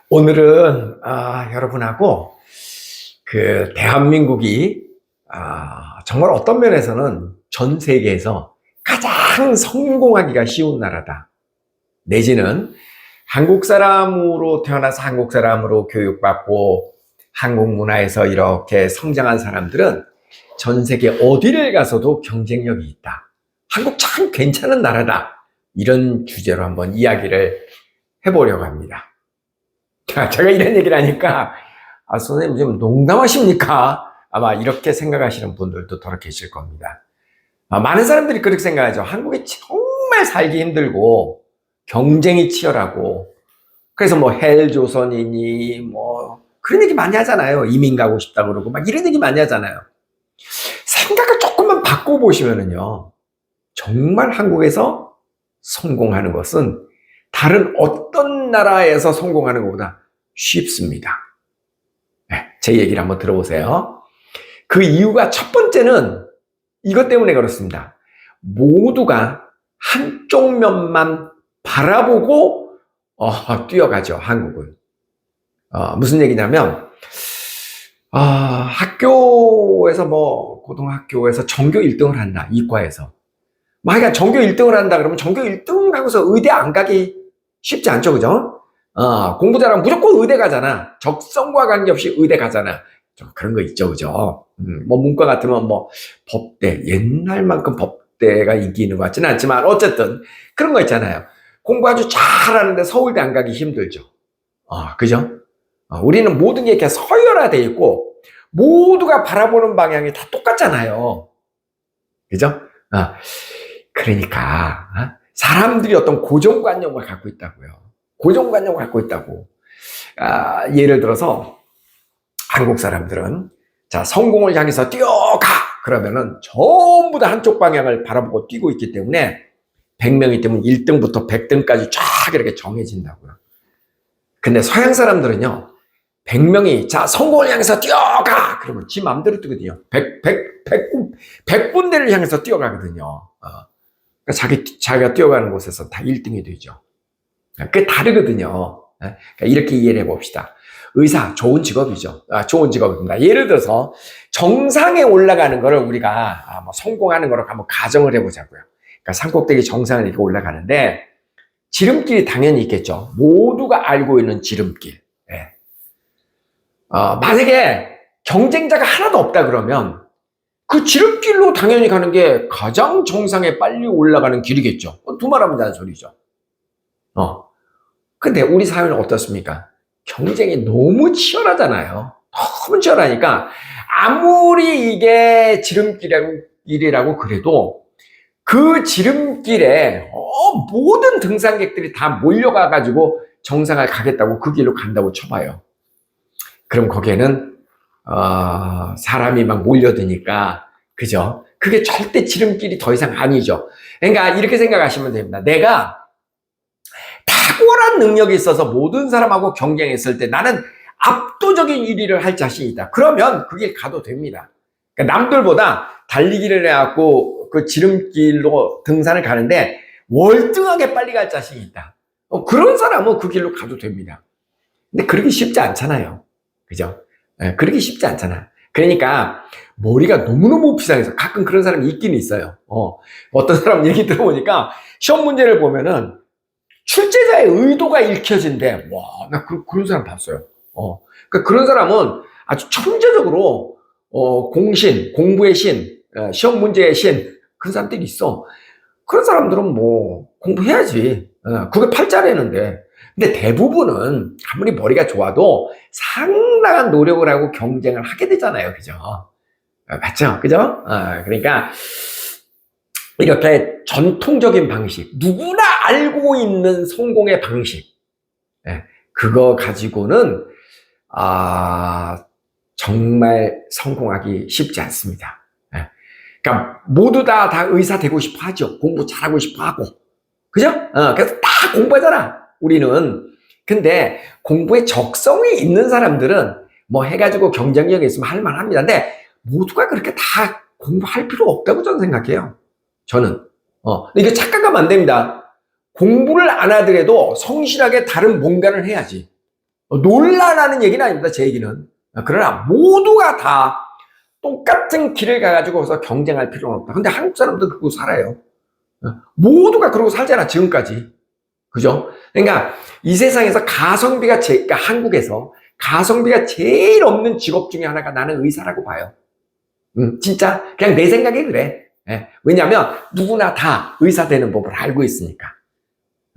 오늘은 여러분하고 대한민국이 정말 어떤 면에서는 전 세계에서 가장 성공하기가 쉬운 나라다. 내지는 한국 사람으로 태어나서 한국 사람으로 교육받고 한국 문화에서 이렇게 성장한 사람들은 전 세계 어디를 가서도 경쟁력이 있다. 한국 참 괜찮은 나라다. 이런 주제로 한번 이야기를 해보려고 합니다. 제가 이런 얘기를 하니까 선생님 지금 농담하십니까? 아마 이렇게 생각하시는 분들도 더러 계실 겁니다. 많은 사람들이 그렇게 생각하죠. 한국이 정말 살기 힘들고 경쟁이 치열하고 그래서 뭐 헬조선이니 뭐 그런 얘기 많이 하잖아요. 이민 가고 싶다 그러고 막 이런 얘기 많이 하잖아요. 생각을 조금만 바꿔보시면은요, 정말 한국에서 성공하는 것은 다른 어떤 나라에서 성공하는 것보다 쉽습니다. 제 얘기를 한번 들어보세요. 그 이유가 첫 번째는 이것 때문에 그렇습니다. 모두가 한쪽 면만 바라보고 뛰어가죠, 한국은. 무슨 얘기냐면 학교에서 고등학교에서 전교 1등을 한다, 이과에서. 그러니까 전교 1등을 한다 그러면 전교 1등 하고서 의대 안 가기 쉽지 않죠, 그죠? 공부 잘하면 무조건 의대 가잖아. 적성과 관계없이 의대 가잖아. 좀 그런 거 있죠, 그죠? 뭐 문과 같으면 뭐 법대, 옛날만큼 법대가 인기 있는 것 같지는 않지만 어쨌든 그런 거 있잖아요. 공부 아주 잘하는데 서울대 안 가기 힘들죠. 그죠? 우리는 모든 게 이렇게 서열화되어 있고 모두가 바라보는 방향이 다 똑같잖아요. 그죠? 그러니까 사람들이 어떤 고정관념을 갖고 있다고요. 고정관념을 갖고 있다고. 예를 들어서 한국 사람들은 자, 성공을 향해서 뛰어가! 그러면은 전부 다 한쪽 방향을 바라보고 뛰고 있기 때문에 100명이 되면 1등부터 100등까지 쫙 이렇게 정해진다고요. 근데 서양 사람들은요, 100명이 자, 성공을 향해서 뛰어가! 그러면 지 마음대로 뛰거든요. 100군데를 향해서 뛰어가거든요. 그러니까 자기가 뛰어가는 곳에서 다 1등이 되죠. 그게 다르거든요. 그러니까 이렇게 이해를 해봅시다. 의사, 좋은 직업이죠. 좋은 직업입니다. 예를 들어서 정상에 올라가는 거를 우리가 성공하는 거로 한번 가정을 해보자고요. 그러니까 산꼭대기 정상을 이렇게 올라가는데 지름길이 당연히 있겠죠. 모두가 알고 있는 지름길. 만약에 경쟁자가 하나도 없다 그러면 그 지름길로 당연히 가는 게 가장 정상에 빨리 올라가는 길이겠죠. 두말하면 되는 소리죠. 근데 우리 사회는 어떻습니까? 경쟁이 너무 치열하잖아요. 너무 치열하니까 아무리 이게 지름길이라고 그래도 그 지름길에 모든 등산객들이 다 몰려가가지고 정상을 가겠다고 그 길로 간다고 쳐봐요. 그럼 거기에는 사람이 막 몰려드니까, 그죠? 그게 절대 지름길이 더 이상 아니죠. 그러니까 이렇게 생각하시면 됩니다. 내가 탁월한 능력이 있어서 모든 사람하고 경쟁했을 때 나는 압도적인 1위를 할 자신이 있다. 그러면 그 길 가도 됩니다. 그러니까 남들보다 달리기를 해갖고 그 지름길로 등산을 가는데 월등하게 빨리 갈 자신이 있다. 그런 사람은 그 길로 가도 됩니다. 근데 그러기 쉽지 않잖아요. 그죠? 그러기 쉽지 않잖아. 그러니까 머리가 너무너무 비상해서 가끔 그런 사람이 있긴 있어요. 어떤 사람 얘기 들어보니까 시험 문제를 보면은 출제자의 의도가 읽혀진대. 와, 나 그런 사람 봤어요. 그러니까 그런 사람은 아주 천재적으로 공신, 공부의 신, 시험 문제의 신, 그런 사람들이 있어. 그런 사람들은 뭐 공부해야지. 그게 팔자라는데. 근데 대부분은 아무리 머리가 좋아도 상당한 노력을 하고 경쟁을 하게 되잖아요. 그죠? 맞죠? 그죠? 그러니까 이렇게 전통적인 방식, 누구나 알고 있는 성공의 방식, 그거 가지고는 정말 성공하기 쉽지 않습니다. 그러니까 모두 다 의사 되고 싶어 하죠. 공부 잘하고 싶어 하고. 그죠? 그래서 다 공부하잖아, 우리는. 근데 공부에 적성이 있는 사람들은 뭐 해가지고 경쟁력이 있으면 할 만합니다. 근데 모두가 그렇게 다 공부할 필요 없다고 저는 생각해요. 저는. 이게 착각하면 안 됩니다. 공부를 안 하더라도 성실하게 다른 뭔가를 해야지. 논란하는 얘기는 아닙니다. 제 얘기는. 그러나 모두가 다 똑같은 길을 가가지고서 경쟁할 필요는 없다. 근데 한국 사람도 그러고 살아요. 모두가 그러고 살잖아, 지금까지. 그죠? 그러니까 이 세상에서 그러니까 한국에서 가성비가 제일 없는 직업 중에 하나가 나는 의사라고 봐요. 진짜 그냥 내 생각이 그래. 예. 왜냐하면 누구나 다 의사 되는 법을 알고 있으니까.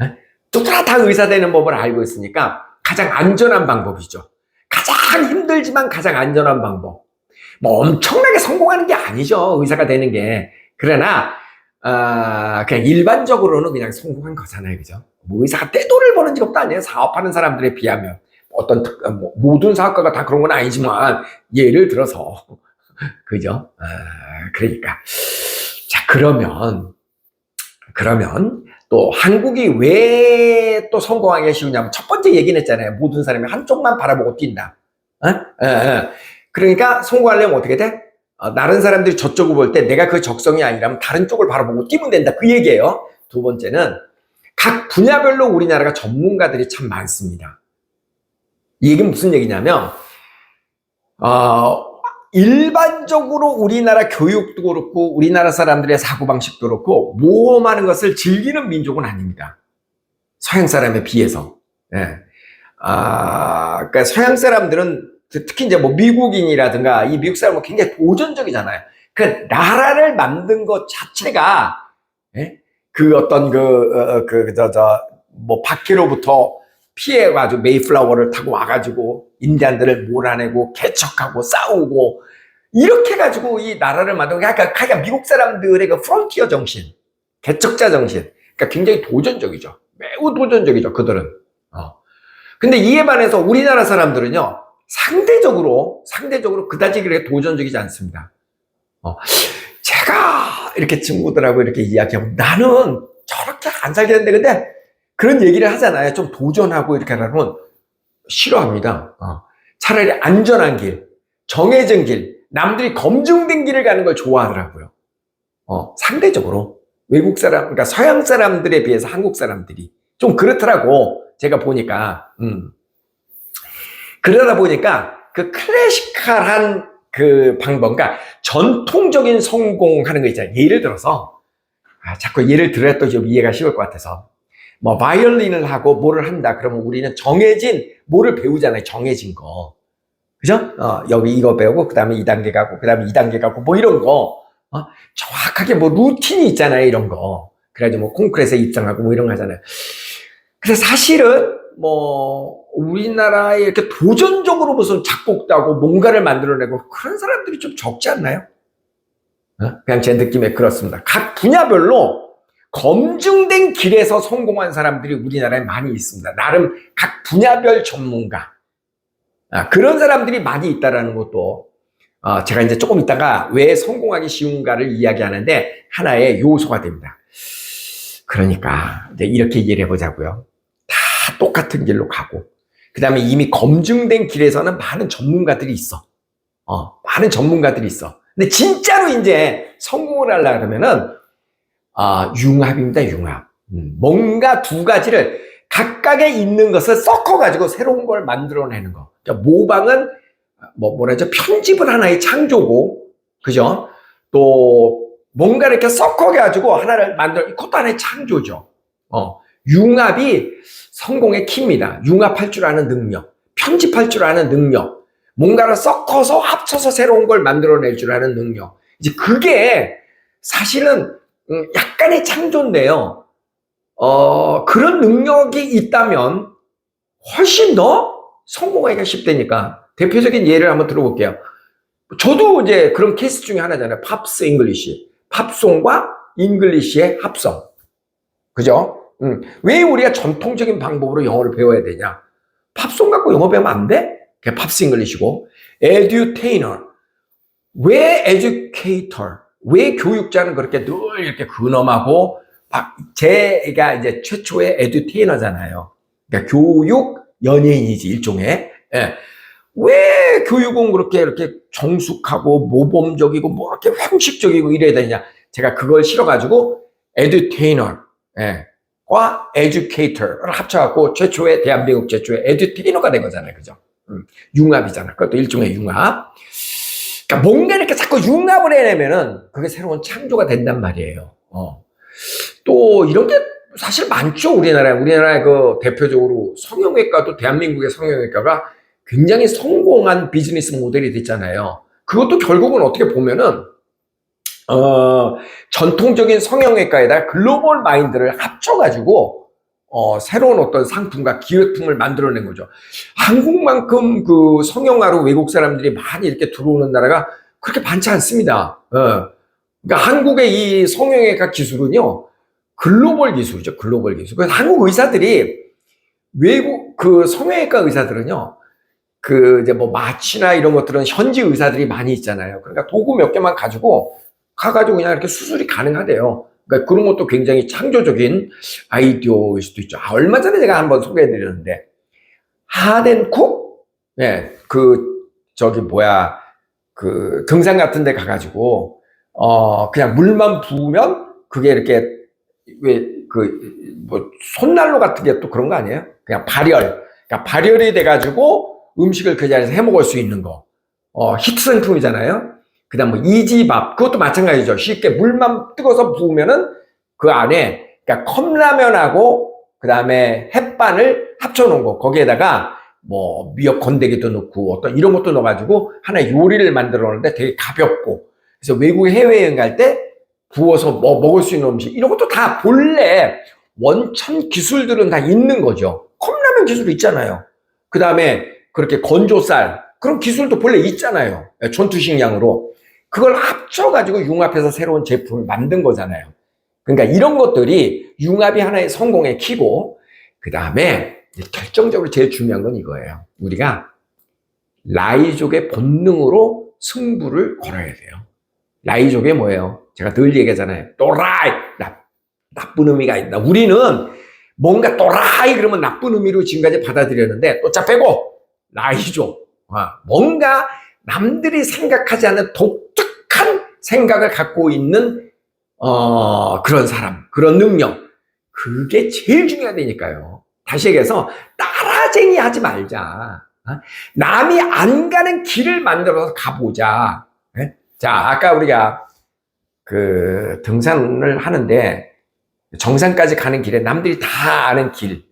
예? 누구나 다 의사 되는 법을 알고 있으니까 가장 안전한 방법이죠. 가장 힘들지만 가장 안전한 방법. 뭐 엄청나게 성공하는 게 아니죠, 의사가 되는 게. 그러나 그냥 일반적으로는 그냥 성공한 거잖아요, 그죠? 뭐 의사가 떼돈을 버는 직업도 아니에요. 사업하는 사람들에 비하면 모든 사업가가 다 그런 건 아니지만 예를 들어서 그죠? 그러니까 자 그러면 또 한국이 왜 또 성공하기 쉬우냐면 첫 번째 얘기는 했잖아요. 모든 사람이 한쪽만 바라보고 뛴다. 그러니까 성공하려면 어떻게 돼? 다른 사람들이 저쪽을 볼 때 내가 그 적성이 아니라면 다른 쪽을 바라보고 뛰면 된다. 그 얘기예요. 두 번째는 각 분야별로 우리나라가 전문가들이 참 많습니다. 이 얘기는 무슨 얘기냐면 일반적으로 우리나라 교육도 그렇고 우리나라 사람들의 사고방식도 그렇고 모험하는 것을 즐기는 민족은 아닙니다. 서양 사람에 비해서. 예. 그러니까 서양 사람들은 특히 이제 뭐 미국인이라든가 이 미국 사람은 굉장히 도전적이잖아요. 그 나라를 만든 것 자체가, 예? 그 어떤 뭐 바퀴로부터 피해가지고 메이플라워를 타고 와가지고 인디안들을 몰아내고 개척하고 싸우고 이렇게 해가지고 이 나라를 만든 거. 그러니까 미국 사람들의 그 프론티어 정신, 개척자 정신. 그러니까 굉장히 도전적이죠. 매우 도전적이죠, 그들은. 근데 이에 반해서 우리나라 사람들은요, 상대적으로 그다지 그렇게 도전적이지 않습니다. 제가 이렇게 친구들하고 이렇게 이야기하면 나는 저렇게 안 살겠는데, 근데 그런 얘기를 하잖아요. 좀 도전하고 이렇게 하면 싫어합니다. 차라리 안전한 길, 정해진 길, 남들이 검증된 길을 가는 걸 좋아하더라고요. 상대적으로 외국 사람, 그러니까 서양 사람들에 비해서 한국 사람들이 좀 그렇더라고. 제가 보니까. 그러다 보니까 그 클래시컬한 그 방법, 그러니까 전통적인 성공하는 거 있잖아요. 예를 들어서, 자꾸 예를 들어야 또 좀 이해가 쉬울 것 같아서. 뭐, 바이올린을 하고 뭐를 한다. 그러면 우리는 정해진, 뭐를 배우잖아요. 정해진 거. 그죠? 여기 이거 배우고, 그 다음에 2단계 가고, 그 다음에 2단계 가고, 뭐 이런 거. 정확하게 뭐 루틴이 있잖아요. 이런 거. 그래가지고 뭐 콩쿠르에 입상하고 뭐 이런 거 하잖아요. 근데 사실은 뭐 우리나라에 이렇게 도전적으로 무슨 작곡도 하고 뭔가를 만들어내고 그런 사람들이 좀 적지 않나요? 그냥 제 느낌에 그렇습니다. 각 분야별로 검증된 길에서 성공한 사람들이 우리나라에 많이 있습니다. 나름 각 분야별 전문가. 그런 사람들이 많이 있다라는 것도 제가 이제 조금 있다가 왜 성공하기 쉬운가를 이야기하는데 하나의 요소가 됩니다. 그러니까 이제 이렇게 이해를 해보자고요. 다 똑같은 길로 가고 그 다음에 이미 검증된 길에서는 많은 전문가들이 있어. 많은 전문가들이 있어. 근데 진짜로 이제 성공을 하려고 그러면은 융합입니다. 융합. 뭔가 두 가지를 각각에 있는 것을 섞어가지고 새로운 걸 만들어내는 거. 그러니까 모방은 뭐라죠? 편집은 하나의 창조고, 그죠? 또 뭔가 이렇게 섞어가지고 하나를 만들어, 그것도 하나의 창조죠. 융합이 성공의 키입니다. 융합할 줄 아는 능력, 편집할 줄 아는 능력, 뭔가를 섞어서 합쳐서 새로운 걸 만들어낼 줄 아는 능력. 이제 그게 사실은 약간의 창조인데요. 그런 능력이 있다면 훨씬 더 성공하기가 쉽다니까. 대표적인 예를 한번 들어볼게요. 저도 이제 그런 케이스 중에 하나잖아요. 팝스 잉글리시. 팝송과 잉글리시의 합성. 그죠? 왜 우리가 전통적인 방법으로 영어를 배워야 되냐? 팝송 갖고 영어 배우면 안 돼? 그게 팝스 잉글리시고. 에듀테이너. 왜 에듀케이터? 왜 교육자는 그렇게 늘 이렇게 근엄하고, 제가 이제 최초의 에듀테이너잖아요. 그러니까 교육 연예인이지, 일종의. 예. 왜 교육은 그렇게 이렇게 정숙하고 모범적이고 뭐 이렇게 형식적이고 이래야 되냐? 제가 그걸 싫어가지고 에듀테이너. 예. 과 educator를 합쳐갖고 대한민국 최초의 에듀테이너가 된 거잖아요. 그죠? 융합이잖아. 그것도 일종의 융합. 그러니까 뭔가 이렇게 자꾸 융합을 해내면은 그게 새로운 창조가 된단 말이에요. 또 이런 게 사실 많죠. 우리나라의 그 대표적으로 성형외과도 대한민국의 성형외과가 굉장히 성공한 비즈니스 모델이 됐잖아요. 그것도 결국은 어떻게 보면은 전통적인 성형외과에다 글로벌 마인드를 합쳐가지고 새로운 어떤 상품과 기획품을 만들어낸 거죠. 한국만큼 그 성형하러 외국 사람들이 많이 이렇게 들어오는 나라가 그렇게 많지 않습니다. 그러니까 한국의 이 성형외과 기술은요, 글로벌 기술이죠. 글로벌 기술. 그래서 한국 의사들이 외국 그 성형외과 의사들은요, 그 이제 뭐 마취나 이런 것들은 현지 의사들이 많이 있잖아요. 그러니까 도구 몇 개만 가지고 가가지고 그냥 이렇게 수술이 가능하대요. 그러니까 그런 것도 굉장히 창조적인 아이디어일 수도 있죠. 얼마 전에 제가 한번 소개해드렸는데, 하덴쿡? 네, 등산 같은 데 가가지고, 그냥 물만 부으면, 그게 이렇게, 손난로 같은 게 또 그런 거 아니에요? 그냥 발열. 그러니까 발열이 돼가지고 음식을 그 자리에서 해 먹을 수 있는 거. 히트 상품이잖아요? 그 다음 이지밥. 그것도 마찬가지죠. 쉽게 물만 뜨거워서 부으면은 그 안에, 그러니까 컵라면하고, 그 다음에 햇반을 합쳐놓은 거. 거기에다가 뭐 미역 건더기도 넣고 어떤 이런 것도 넣어가지고 하나의 요리를 만들어 놓는데 되게 가볍고. 그래서 외국 해외여행 갈 때 부어서 먹을 수 있는 음식. 이런 것도 다 본래 원천 기술들은 다 있는 거죠. 컵라면 기술도 있잖아요. 그 다음에 그렇게 건조쌀. 그런 기술도 본래 있잖아요. 전투식량으로. 그걸 합쳐가지고 융합해서 새로운 제품을 만든 거잖아요. 그러니까 이런 것들이 융합이 하나의 성공의 키고, 그 다음에 결정적으로 제일 중요한 건 이거예요. 우리가 라이족의 본능으로 승부를 걸어야 돼요. 라이족이 뭐예요? 제가 늘 얘기하잖아요. 또라이! 나쁜 의미가 있다. 우리는 뭔가 또라이 그러면 나쁜 의미로 지금까지 받아들였는데, 또 자 빼고 라이족. 뭔가 남들이 생각하지 않는 독특한 생각을 갖고 있는 그런 사람, 그런 능력, 그게 제일 중요하다니까요. 다시 얘기해서 따라쟁이 하지 말자. 남이 안 가는 길을 만들어서 가보자. 자, 아까 우리가 그 등산을 하는데 정상까지 가는 길에 남들이 다 아는 길,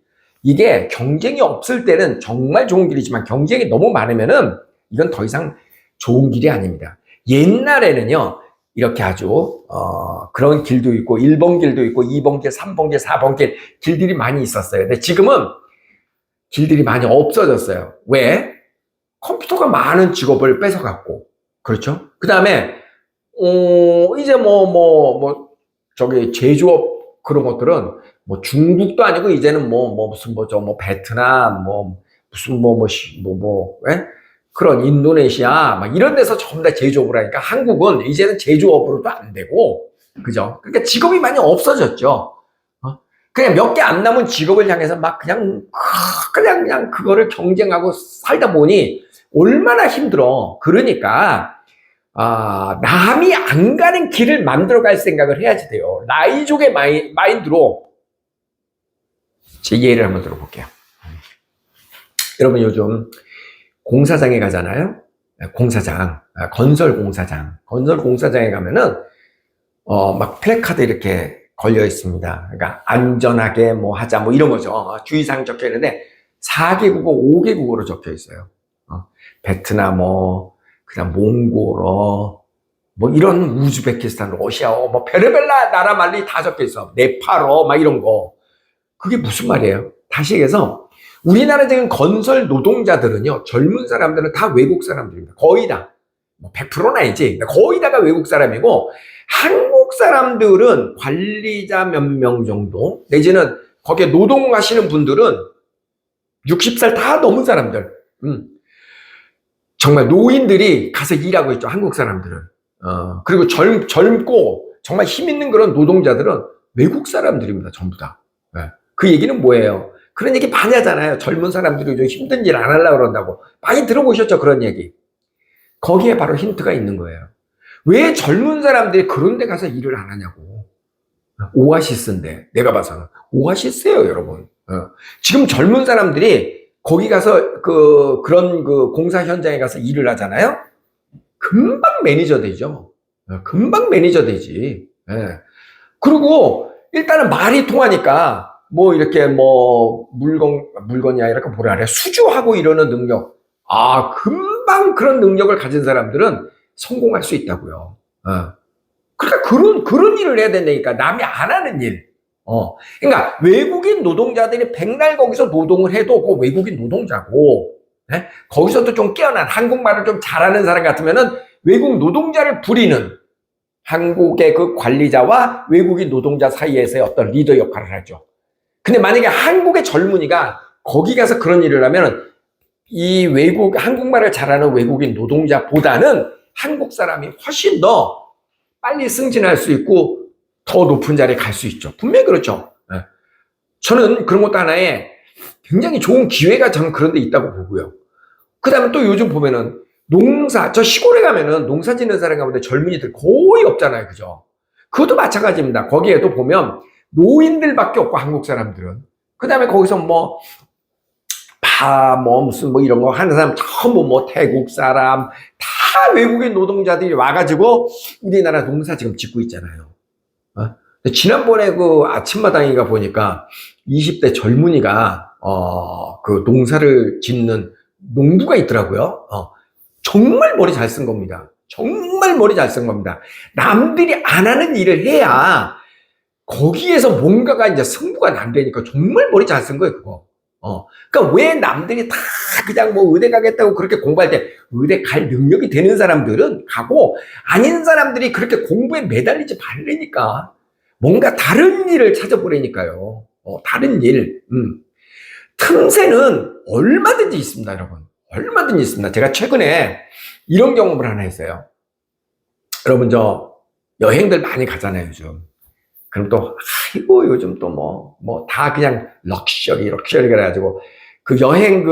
이게 경쟁이 없을 때는 정말 좋은 길이지만 경쟁이 너무 많으면은 이건 더 이상 좋은 길이 아닙니다. 옛날에는요, 이렇게 아주 그런 길도 있고 1번 길도 있고 2번 길, 3번 길, 4번 길, 길들이 많이 있었어요. 근데 지금은 길들이 많이 없어졌어요. 왜? 컴퓨터가 많은 직업을 뺏어갔고, 그렇죠? 그 다음에 이제 저기 제조업 그런 것들은 뭐 중국도 아니고 이제는 베트남 그런 인도네시아 막 이런 데서 전부 다 제조업을 하니까 한국은 이제는 제조업으로도 안 되고, 그죠? 그러니까 직업이 많이 없어졌죠. 그냥 몇 개 안 남은 직업을 향해서 막 그냥 그거를 경쟁하고 살다 보니 얼마나 힘들어. 그러니까 남이 안 가는 길을 만들어 갈 생각을 해야지 돼요. 라이족의 마인드로 제 예를 한번 들어볼게요. 여러분 요즘 공사장에 가잖아요. 건설 공사장에 가면은 막 플래카드 이렇게 걸려 있습니다. 그러니까 안전하게 하자 이런 거죠. 주의사항 적혀 있는데 4개국어 5개국어로 적혀 있어요. 베트남 그다음 몽골어 이런 우즈베키스탄, 러시아어 별의별 나라 말이 다 적혀 있어. 네팔어 이런 거. 그게 무슨 말이에요? 다시 얘기해서 우리나라 지금 건설 노동자들은요, 젊은 사람들은 다 외국 사람들입니다. 거의 다. 100%는 아니지. 거의 다가 외국 사람이고, 한국 사람들은 관리자 몇 명 정도, 내지는 거기에 노동하시는 분들은 60살 다 넘은 사람들. 정말 노인들이 가서 일하고 있죠, 한국 사람들은. 그리고 젊고 정말 힘 있는 그런 노동자들은 외국 사람들입니다, 전부 다. 네. 그 얘기는 뭐예요? 그런 얘기 많이 하잖아요. 젊은 사람들이 좀 힘든 일 안 하려고 그런다고. 많이 들어보셨죠? 그런 얘기. 거기에 바로 힌트가 있는 거예요. 왜 젊은 사람들이 그런 데 가서 일을 안 하냐고. 오아시스인데, 내가 봐서는. 오아시스예요, 여러분. 지금 젊은 사람들이 거기 가서 그런 공사 현장에 가서 일을 하잖아요? 금방 매니저 되죠. 금방 매니저 되지. 예. 그리고 일단은 말이 통하니까 뭐 이렇게 뭐 물건이 아니라 뭐라 그래. 수주하고 이러는 능력. 아, 금방 그런 능력을 가진 사람들은 성공할 수 있다고요. 그러니까 그런 일을 해야 된다니까. 남이 안 하는 일. 그러니까 외국인 노동자들이 백날 거기서 노동을 해도 그 외국인 노동자고, 네? 거기서도 좀 깨어난 한국말을 좀 잘하는 사람 같으면은 외국 노동자를 부리는 한국의 그 관리자와 외국인 노동자 사이에서의 어떤 리더 역할을 하죠. 근데 만약에 한국의 젊은이가 거기 가서 그런 일을 하면은 이 한국말을 잘하는 외국인 노동자보다는 한국 사람이 훨씬 더 빨리 승진할 수 있고 더 높은 자리에 갈 수 있죠. 분명히 그렇죠. 저는 그런 것도 하나의 굉장히 좋은 기회가 저는 그런 데 있다고 보고요. 그 다음에 또 요즘 보면은 저 시골에 가면은 농사 짓는 사람 가운데 젊은이들 거의 없잖아요. 그죠? 그것도 마찬가지입니다. 거기에도 보면 노인들밖에 없고 한국 사람들은. 그 다음에 거기서 무슨 이런 거 하는 사람 전부 태국 사람, 다 외국인 노동자들이 와가지고 우리나라 농사 지금 짓고 있잖아요. 지난번에 그 아침마당인가 보니까 20대 젊은이가 그 농사를 짓는 농부가 있더라고요. 정말 머리 잘 쓴 겁니다. 정말 머리 잘 쓴 겁니다. 남들이 안 하는 일을 해야 거기에서 뭔가가 이제 승부가 난다니까. 정말 머리 잘 쓴 거예요, 그거. 그러니까 왜 남들이 다 그냥 의대 가겠다고 그렇게 공부할 때 의대 갈 능력이 되는 사람들은 가고 아닌 사람들이 그렇게 공부에 매달리지 말라니까. 뭔가 다른 일을 찾아보라니까요. 다른 일. 틈새는 얼마든지 있습니다, 여러분. 얼마든지 있습니다. 제가 최근에 이런 경험을 하나 했어요. 여러분, 여행들 많이 가잖아요, 요즘. 그럼 또, 아이고, 요즘 또 다 그냥 럭셔리 그래가지고, 그 여행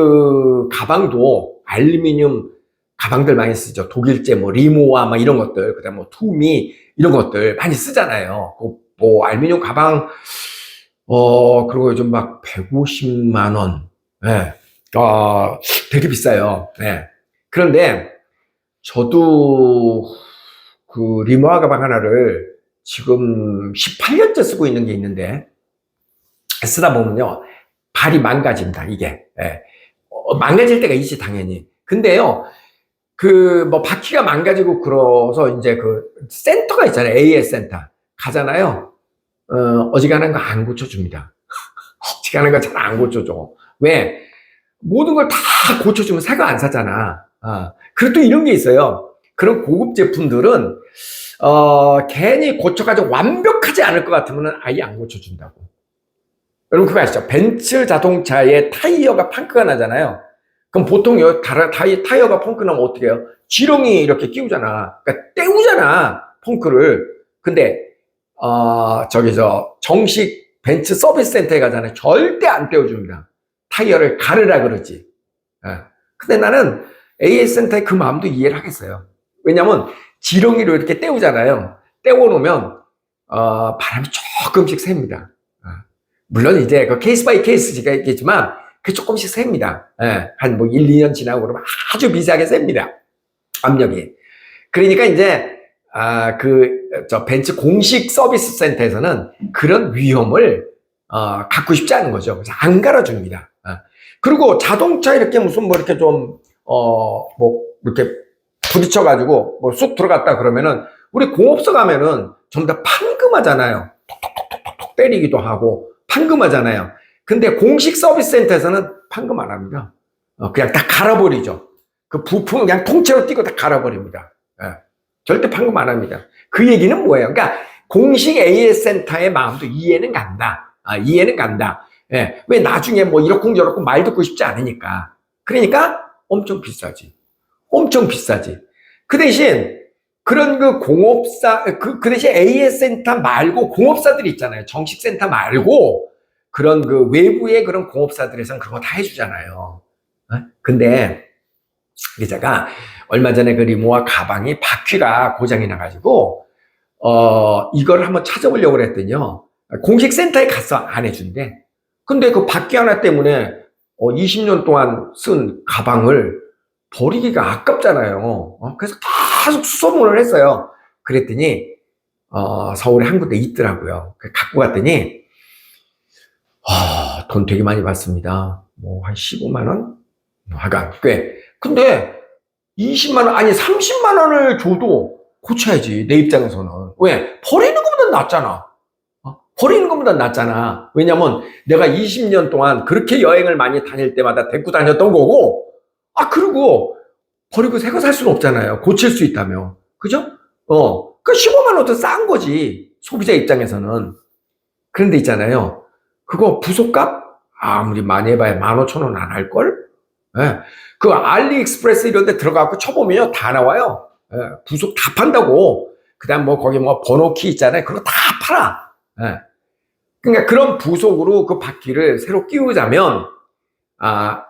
가방도 알루미늄 가방들 많이 쓰죠. 독일제 리모아 이런 것들, 그 다음 투미 이런 것들 많이 쓰잖아요. 알루미늄 가방, 그리고 요즘 150만 원. 네. 되게 비싸요. 네. 그런데 저도 그 리모아 가방 하나를 지금 18년째 쓰고 있는 게 있는데, 쓰다 보면요, 발이 망가집니다, 이게. 네. 망가질 때가 있지, 당연히. 근데요, 바퀴가 망가지고 그래서 이제 센터가 있잖아요. AS 센터. 가잖아요. 어지간한 거 안 고쳐줍니다. 어지간한 거 잘 안 고쳐줘. 왜? 모든 걸 다 고쳐주면 새거 안 사잖아. 그리고 또 이런 게 있어요. 그런 고급 제품들은, 괜히 고쳐가지고 완벽하지 않을 것 같으면 아예 안 고쳐준다고. 여러분 그거 아시죠? 벤츠 자동차의 타이어가 펑크가 나잖아요. 그럼 보통 타이어가 펑크 나면 어떻게 해요? 지렁이 이렇게 끼우잖아. 그러니까 떼우잖아, 펑크를. 근데, 정식 벤츠 서비스 센터에 가잖아요. 절대 안 떼어줍니다. 타이어를 가르라 그러지. 근데 나는 AS 센터의 그 마음도 이해를 하겠어요. 왜냐면 지렁이로 이렇게 떼우잖아요. 떼워놓으면, 바람이 조금씩 셉니다. 물론 이제 케이스 바이 케이스가 있겠지만, 조금씩 셉니다. 한 1, 2년 지나고 그러면 아주 미세하게 셉니다. 압력이. 그러니까 이제, 벤츠 공식 서비스 센터에서는 그런 위험을, 갖고 싶지 않은 거죠. 그래서 안 갈아줍니다. 그리고 자동차 이렇게 무슨 이렇게 좀, 이렇게 부딪혀가지고 쑥 들어갔다 그러면은 우리 공업소 가면은 전부 다 판금하잖아요. 톡톡톡톡톡 때리기도 하고 판금하잖아요. 근데 공식 서비스 센터에서는 판금 안 합니다. 그냥 다 갈아버리죠. 그 부품 그냥 통째로 띄고 다 갈아버립니다. 절대 판금 안 합니다. 그 얘기는 뭐예요? 그러니까 공식 AS 센터의 마음도 이해는 간다. 이해는 간다. 왜 나중에 이렇쿵저렇쿵 말 듣고 싶지 않으니까. 그러니까 엄청 비싸지. 엄청 비싸지. 그 대신 그런 그 대신 AS 센터 말고 공업사들이 있잖아요. 정식 센터 말고 그런 외부의 그런 공업사들에서는 그런 거 다 해주잖아요. 근데 기자가 얼마 전에 리모아 가방이 바퀴가 고장이 나가지고 이걸 한번 찾아보려고 그랬더니요. 공식 센터에 가서 안 해준대. 근데 그 바퀴 하나 때문에 20년 동안 쓴 가방을 버리기가 아깝잖아요. 그래서 계속 수소문을 했어요. 그랬더니 서울에 한 군데 있더라고요. 갖고 갔더니 돈 되게 많이 받습니다. 뭐 한 15만 원? 하여간 꽤. 근데 20만 원, 아니 30만 원을 줘도 고쳐야지, 내 입장에서는. 왜? 버리는 것보다 낫잖아. 버리는 것보다 낫잖아. 왜냐면 내가 20년 동안 그렇게 여행을 많이 다닐 때마다 데리고 다녔던 거고, 그리고 버리고 새 거 살 수는 없잖아요. 고칠 수 있다며. 그죠? 그 15만 원도 싼 거지. 소비자 입장에서는. 그런데 있잖아요. 그거 부속값? 아무리 많이 해봐야 15,000원 안 할걸? 예. 그 알리익스프레스 이런 데 들어가고 쳐보면요. 다 나와요. 예. 부속 다 판다고. 그 다음 뭐 거기 뭐 번호키 있잖아요. 그거 다 팔아. 예. 그러니까 그런 부속으로 그 바퀴를 새로 끼우자면,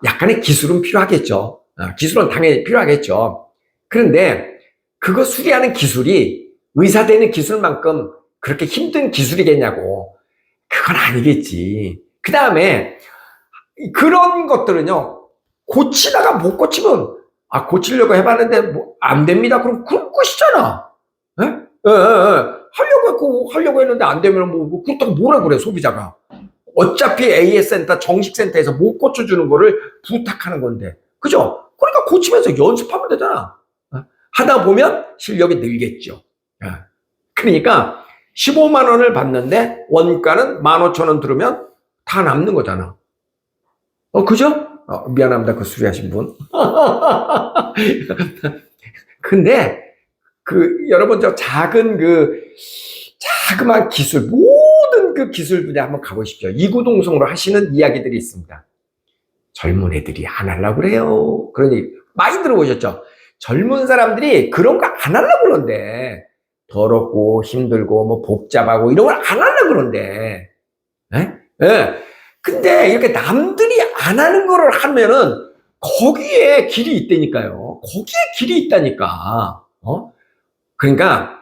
약간의 기술은 필요하겠죠. 기술은 당연히 필요하겠죠. 그런데 그거 수리하는 기술이 의사 되는 기술만큼 그렇게 힘든 기술이겠냐고. 그건 아니겠지. 그 다음에 그런 것들은요, 고치다가 못 고치면, 고치려고 해봤는데 뭐 안 됩니다. 그럼 그런 것이잖아. 예? 하려고 했는데 안 되면 뭐 그렇다고 뭐라 그래, 소비자가. 어차피 AS 센터, 정식 센터에서 못 고쳐주는 거를 부탁하는 건데. 그죠? 그러니까 고치면서 연습하면 되잖아. 하다 보면 실력이 늘겠죠. 그러니까 15만 원을 받는데 원가는 15,000원 들으면 다 남는 거잖아. 그죠? 미안합니다. 그 수리하신 분. 근데 여러분 자그마한 기술, 모든 그 기술 분야 한번 가보십시오. 이구동성으로 하시는 이야기들이 있습니다. 젊은 애들이 안 하려고 그래요. 그러니 많이 들어보셨죠? 젊은 사람들이 그런 거 안 하려고 그러는데, 더럽고 힘들고 뭐 복잡하고 이런 걸 안 하려고 그러는데, 예? 근데 이렇게 남들이 안 하는 거를 하면은 거기에 길이 있다니까요. 거기에 길이 있다니까. 그러니까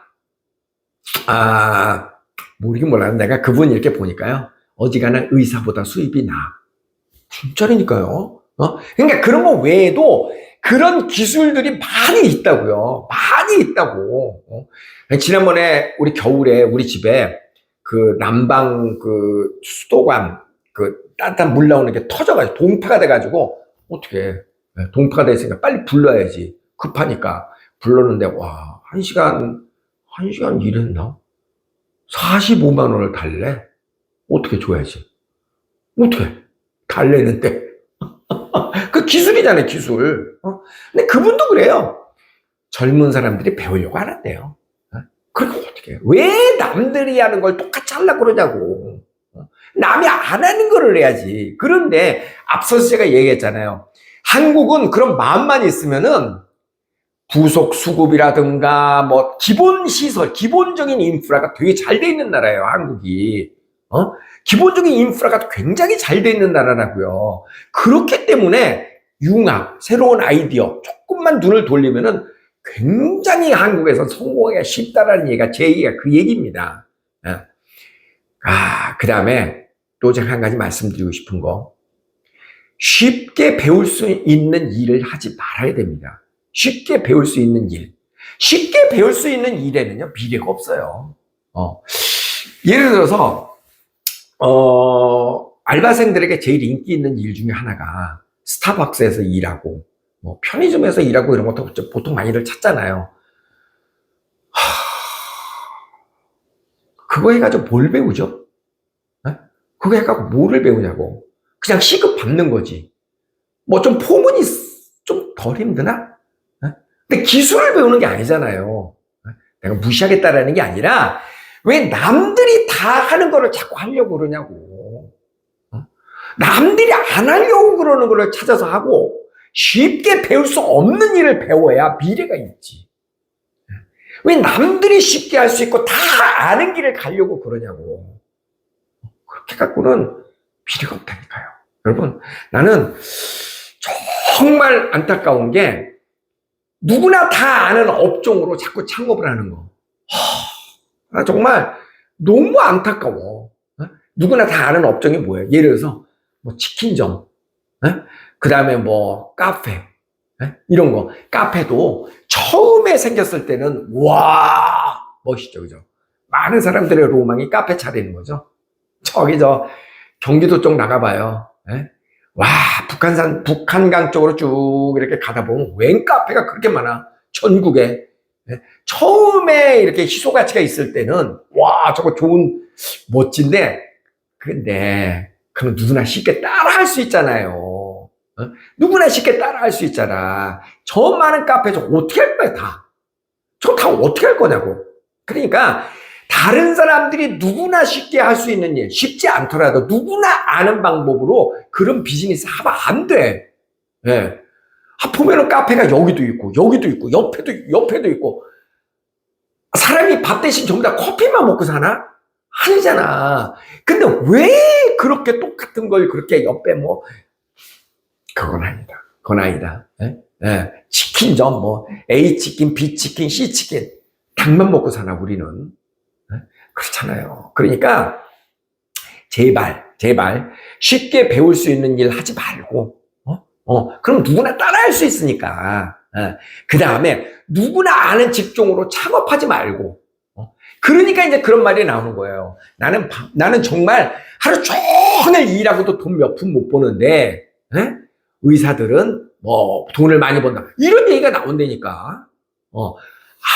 모르긴 몰랐는데 내가 그분 이렇게 보니까요, 어지간한 의사보다 수입이 나아. 진짜라니까요. 그러니까 그런 거 외에도 그런 기술들이 많이 있다고요. 많이 있다고. 지난번에 우리 겨울에 우리 집에 그 난방 그 수도관 그 따뜻한 물 나오는 게 터져가지고 동파가 돼가지고, 어떻게 동파가 됐으니까 빨리 불러야지. 급하니까 불렀는데, 와, 한 시간 일했나? 45만 원을 달래? 어떻게 줘야지? 어떻게 달래는데? 그 기술이잖아요, 기술. 근데 그분도 그래요. 젊은 사람들이 배우려고 하는데요. 그러니까 어떻게, 왜 남들이 하는 걸 똑같이 하려고 그러냐고. 남이 안 하는 거를 해야지. 그런데 앞서서 제가 얘기했잖아요. 한국은 그런 마음만 있으면은 부속 수급이라든가 뭐 기본 시설, 기본적인 인프라가 되게 잘 돼 있는 나라예요, 한국이. 기본적인 인프라가 굉장히 잘 돼 있는 나라라고요. 그렇기 때문에 융합, 새로운 아이디어 조금만 눈을 돌리면은 굉장히 한국에서 성공하기가 쉽다라는 얘기가, 제 얘기가 그 얘기입니다. 그 다음에 또 제가 한 가지 말씀드리고 싶은 거. 쉽게 배울 수 있는 일을 하지 말아야 됩니다. 쉽게 배울 수 있는 일. 쉽게 배울 수 있는 일에는요, 미래가 없어요. 예를 들어서, 알바생들에게 제일 인기 있는 일 중에 하나가 스타벅스에서 일하고, 뭐 편의점에서 일하고 이런 것도 보통 많이들 찾잖아요. 그거 해가지고 뭘 배우죠? 그거 해가지고 뭐를 배우냐고. 그냥 시급 받는 거지. 뭐 좀 포문이 좀 덜 힘드나? 근데 기술을 배우는 게 아니잖아요. 내가 무시하겠다라는 게 아니라, 왜 남들이 다 하는 거를 자꾸 하려고 그러냐고. 남들이 안 하려고 그러는 거를 찾아서 하고, 쉽게 배울 수 없는 일을 배워야 미래가 있지. 왜 남들이 쉽게 할 수 있고 다 아는 길을 가려고 그러냐고. 그렇게 갖고는 미래가 없다니까요. 여러분, 나는 정말 안타까운 게, 누구나 다 아는 업종으로 자꾸 창업을 하는 거. 나 정말 너무 안타까워. 누구나 다 아는 업종이 뭐예요? 예를 들어서 뭐 치킨점, 그 다음에 뭐 카페, 이런 거. 카페도 처음에 생겼을 때는 와 멋있죠, 그죠? 많은 사람들의 로망이 카페 차리는 거죠. 저기 저 경기도 쪽 나가봐요. 와, 북한강 쪽으로 쭉 이렇게 가다 보면 웬 카페가 그렇게 많아. 전국에. 처음에 이렇게 희소 가치가 있을 때는 와, 저거 좋은, 멋진데, 근데, 그럼 누구나 쉽게 따라 할 수 있잖아요. 누구나 쉽게 따라 할 수 있잖아. 저 많은 카페 저 어떻게 할 거야, 다. 저 다 어떻게 할 거냐고. 그러니까, 다른 사람들이 누구나 쉽게 할 수 있는 일, 쉽지 않더라도 누구나 아는 방법으로 그런 비즈니스 하면 안 돼. 예. 보면은 카페가 여기도 있고, 여기도 있고, 옆에도 있고. 사람이 밥 대신 전부 다 커피만 먹고 사나? 아니잖아. 근데 왜 그렇게 똑같은 걸 그렇게 옆에 뭐, 그건 아니다. 그건 아니다. 예? 예. 치킨점, 뭐, A치킨, B치킨, C치킨. 닭만 먹고 사나, 우리는. 그렇잖아요. 그러니까 제발 쉽게 배울 수 있는 일 하지 말고 그럼 누구나 따라할 수 있으니까 그 다음에 누구나 아는 직종으로 창업하지 말고 그러니까 이제 그런 말이 나오는 거예요. 나는 정말 하루 종일 일하고도 돈 몇 푼 못 버는데 의사들은 뭐 돈을 많이 번다 이런 얘기가 나온다니까.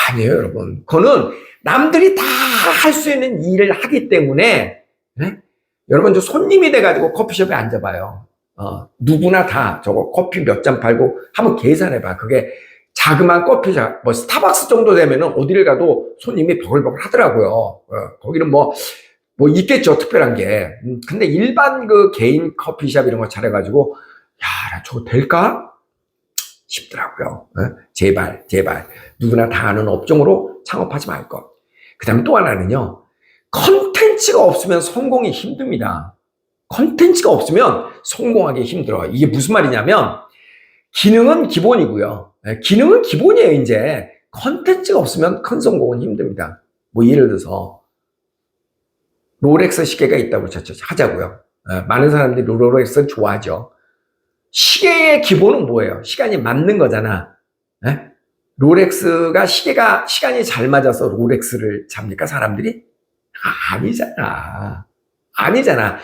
아니에요, 여러분. 그거는 남들이 다 할 수 있는 일을 하기 때문에, 여러분, 저 손님이 돼가지고 커피숍에 앉아봐요. 누구나 다 저거 커피 몇 잔 팔고 한번 계산해봐. 그게 자그마한 커피숍, 뭐 스타벅스 정도 되면은 어디를 가도 손님이 버글버글 하더라고요. 거기는 뭐 있겠죠, 특별한 게. 근데 일반 그 개인 커피숍 이런 거 차려가지고, 야, 나 저거 될까? 싶더라고요. 제발. 누구나 다 아는 업종으로 창업하지 말 것. 그 다음에 또 하나는요. 컨텐츠가 없으면 성공이 힘듭니다. 컨텐츠가 없으면 성공하기 힘들어. 이게 무슨 말이냐면 기능은 기본이고요. 기능은 기본이에요, 이제. 컨텐츠가 없으면 큰 성공은 힘듭니다. 뭐 예를 들어서 롤렉스 시계가 있다고 하자고요. 많은 사람들이 롤렉스를 좋아하죠. 시계의 기본은 뭐예요? 시간이 맞는 거잖아. 롤렉스가 시간이 잘 맞아서 롤렉스를 잡니까, 사람들이? 아니잖아.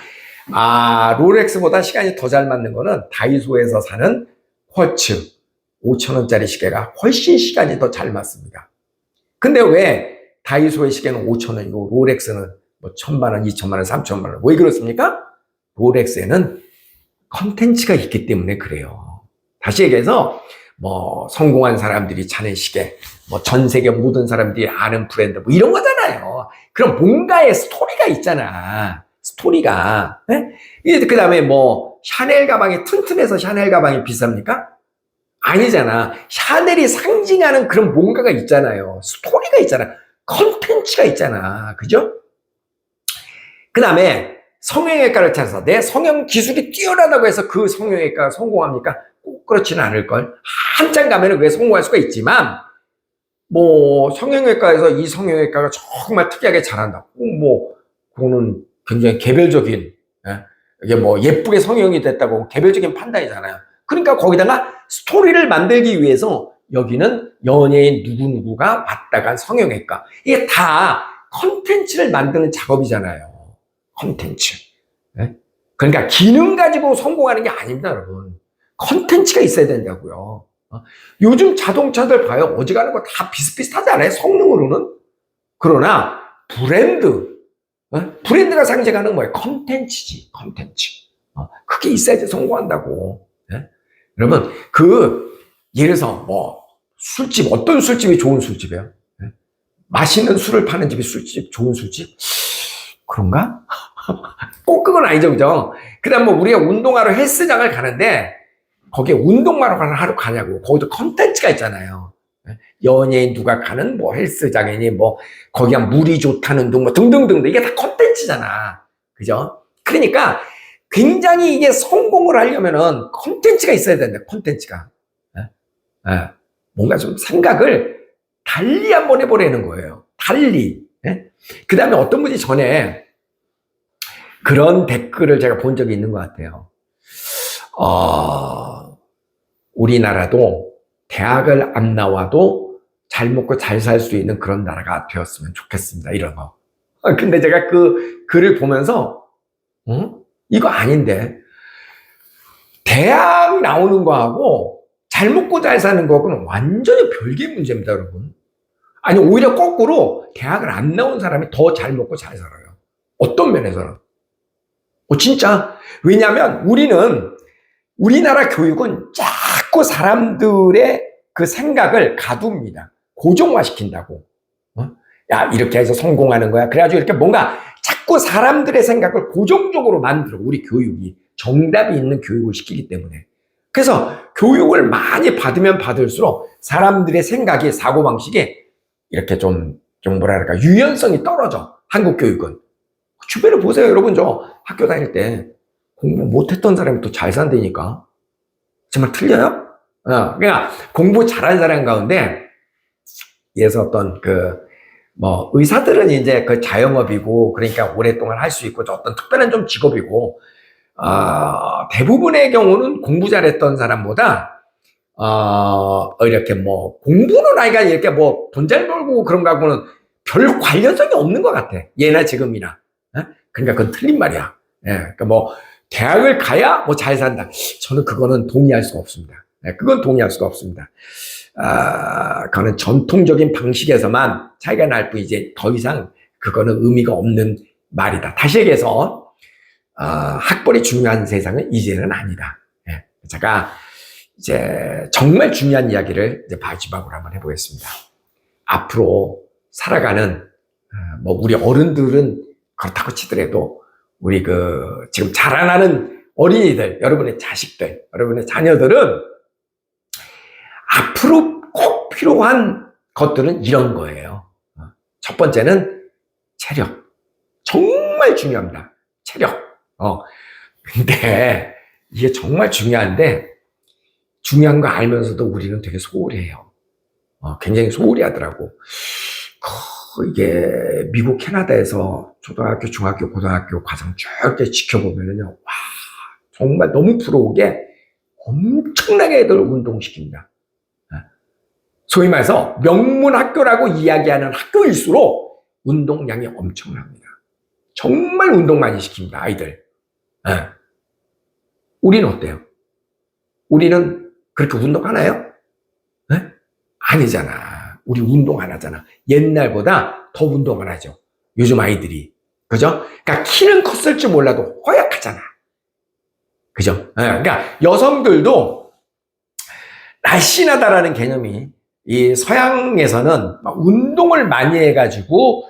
롤렉스보다 시간이 더 잘 맞는 거는 다이소에서 사는 쿼츠 5,000원짜리 시계가 훨씬 시간이 더 잘 맞습니다. 근데 왜 다이소의 시계는 5,000원이고 롤렉스는 뭐 1,000만 원, 2,000만 원, 3,000만 원. 왜 그렇습니까? 롤렉스에는 컨텐츠가 있기 때문에 그래요. 다시 얘기해서 뭐 성공한 사람들이 차는 시계, 뭐 전 세계 모든 사람들이 아는 브랜드 뭐 이런 거잖아요. 그럼 뭔가의 스토리가 있잖아. 스토리가. 그 다음에 뭐 샤넬 가방이 튼튼해서 샤넬 가방이 비쌉니까? 아니잖아. 샤넬이 상징하는 그런 뭔가가 있잖아요. 스토리가 있잖아. 컨텐츠가 있잖아. 그죠? 그 다음에 성형외과를 찾아서 내 성형 기술이 뛰어나다고 해서 그 성형외과가 성공합니까? 꼭 그렇지는 않을걸. 한참 가면은 그게 성공할 수가 있지만, 뭐, 성형외과에서 이 성형외과가 정말 특이하게 잘한다. 뭐, 그거는 굉장히 개별적인, 이게 뭐, 예쁘게 성형이 됐다고 개별적인 판단이잖아요. 그러니까 거기다가 스토리를 만들기 위해서 여기는 연예인 누구누구가 왔다 간 성형외과. 이게 다 컨텐츠를 만드는 작업이잖아요. 컨텐츠. 그러니까 기능 가지고 성공하는 게 아닙니다, 여러분. 컨텐츠가 있어야 된다고요. 요즘 자동차들 봐요. 어지간한 거 다 비슷비슷하지 않아요? 성능으로는. 그러나 브랜드가 상징하는 뭐예요? 컨텐츠지. 컨텐츠. 그게 있어야지 성공한다고. 여러분 예를 들어서 뭐 술집, 어떤 술집이 좋은 술집이에요? 맛있는 술을 파는 집이 좋은 술집? 그런가? 꼭 그건 아니죠, 그죠? 그 다음 뭐 우리가 운동하러 헬스장을 가는데 거기에 운동하러 하러 가냐고. 거기도 컨텐츠가 있잖아요. 연예인 누가 가는 뭐 헬스장이니 뭐 거기가 물이 좋다는 등 뭐 등등등. 이게 다 컨텐츠잖아. 그죠? 그러니까 굉장히 이게 성공을 하려면은 컨텐츠가 있어야 된다. 컨텐츠가. 뭔가 좀 생각을 달리 한번 해보라는 거예요. 달리. 예? 그 다음에 어떤 분이 전에 그런 댓글을 제가 본 적이 있는 것 같아요. 우리나라도 대학을 안 나와도 잘 먹고 잘 살 수 있는 그런 나라가 되었으면 좋겠습니다. 이런 거. 근데 제가 그 글을 보면서, 이거 아닌데. 대학 나오는 거하고 잘 먹고 잘 사는 거하고는 완전히 별개의 문제입니다, 여러분. 아니, 오히려 거꾸로 대학을 안 나온 사람이 더 잘 먹고 잘 살아요. 어떤 면에서는. 진짜. 왜냐하면 우리나라 교육은 자꾸 사람들의 그 생각을 가둡니다. 고정화시킨다고. 야, 이렇게 해서 성공하는 거야. 그래가지고 이렇게 뭔가 자꾸 사람들의 생각을 고정적으로 만들어. 우리 교육이. 정답이 있는 교육을 시키기 때문에. 그래서 교육을 많이 받으면 받을수록 사람들의 생각이, 사고방식이 이렇게 좀 뭐랄까, 유연성이 떨어져. 한국 교육은. 주변에 보세요, 여러분. 저 학교 다닐 때 공부 못했던 사람이 또 잘 산다니까. 정말 틀려요? 그러니까 공부 잘하는 사람 가운데, 예서 어떤 의사들은 이제 그 자영업이고, 그러니까 오랫동안 할 수 있고, 어떤 특별한 좀 직업이고, 대부분의 경우는 공부 잘했던 사람보다, 이렇게 공부는 아이가 이렇게 돈 잘 벌고 그런 거하고는 별 관련성이 없는 것 같아. 예나 지금이나. 그러니까 그건 틀린 말이야. 그러니까 대학을 가야 잘 산다. 저는 그거는 동의할 수가 없습니다. 그건 동의할 수가 없습니다. 그거는 전통적인 방식에서만 차이가 날 뿐이지 더 이상 그거는 의미가 없는 말이다. 다시 얘기해서, 학벌이 중요한 세상은 이제는 아니다. 제가 이제 정말 중요한 이야기를 이제 마지막으로 한번 해보겠습니다. 앞으로 살아가는, 우리 어른들은 그렇다고 치더라도, 우리 지금 자라나는 어린이들, 여러분의 자식들, 여러분의 자녀들은 앞으로 꼭 필요한 것들은 이런 거예요. 첫 번째는 체력. 정말 중요합니다. 체력. 근데 이게 정말 중요한데, 중요한 거 알면서도 우리는 되게 소홀히 해요. 굉장히 소홀히 하더라고. 이게 미국 캐나다에서 초등학교, 중학교, 고등학교 과정 쭉 지켜보면은요, 와, 정말 너무 부러우게 엄청나게 애들 운동시킵니다. 소위 말해서 명문 학교라고 이야기하는 학교일수록 운동량이 엄청납니다. 정말 운동 많이 시킵니다, 아이들. 우리는 어때요? 우리는 그렇게 운동하나요? 아니잖아. 우리 운동 안 하잖아. 옛날보다 더 운동 안 하죠. 요즘 아이들이. 그죠? 그러니까 키는 컸을지 몰라도 허약하잖아. 그죠? 그러니까 여성들도 날씬하다라는 개념이 이 서양에서는 운동을 많이 해가지고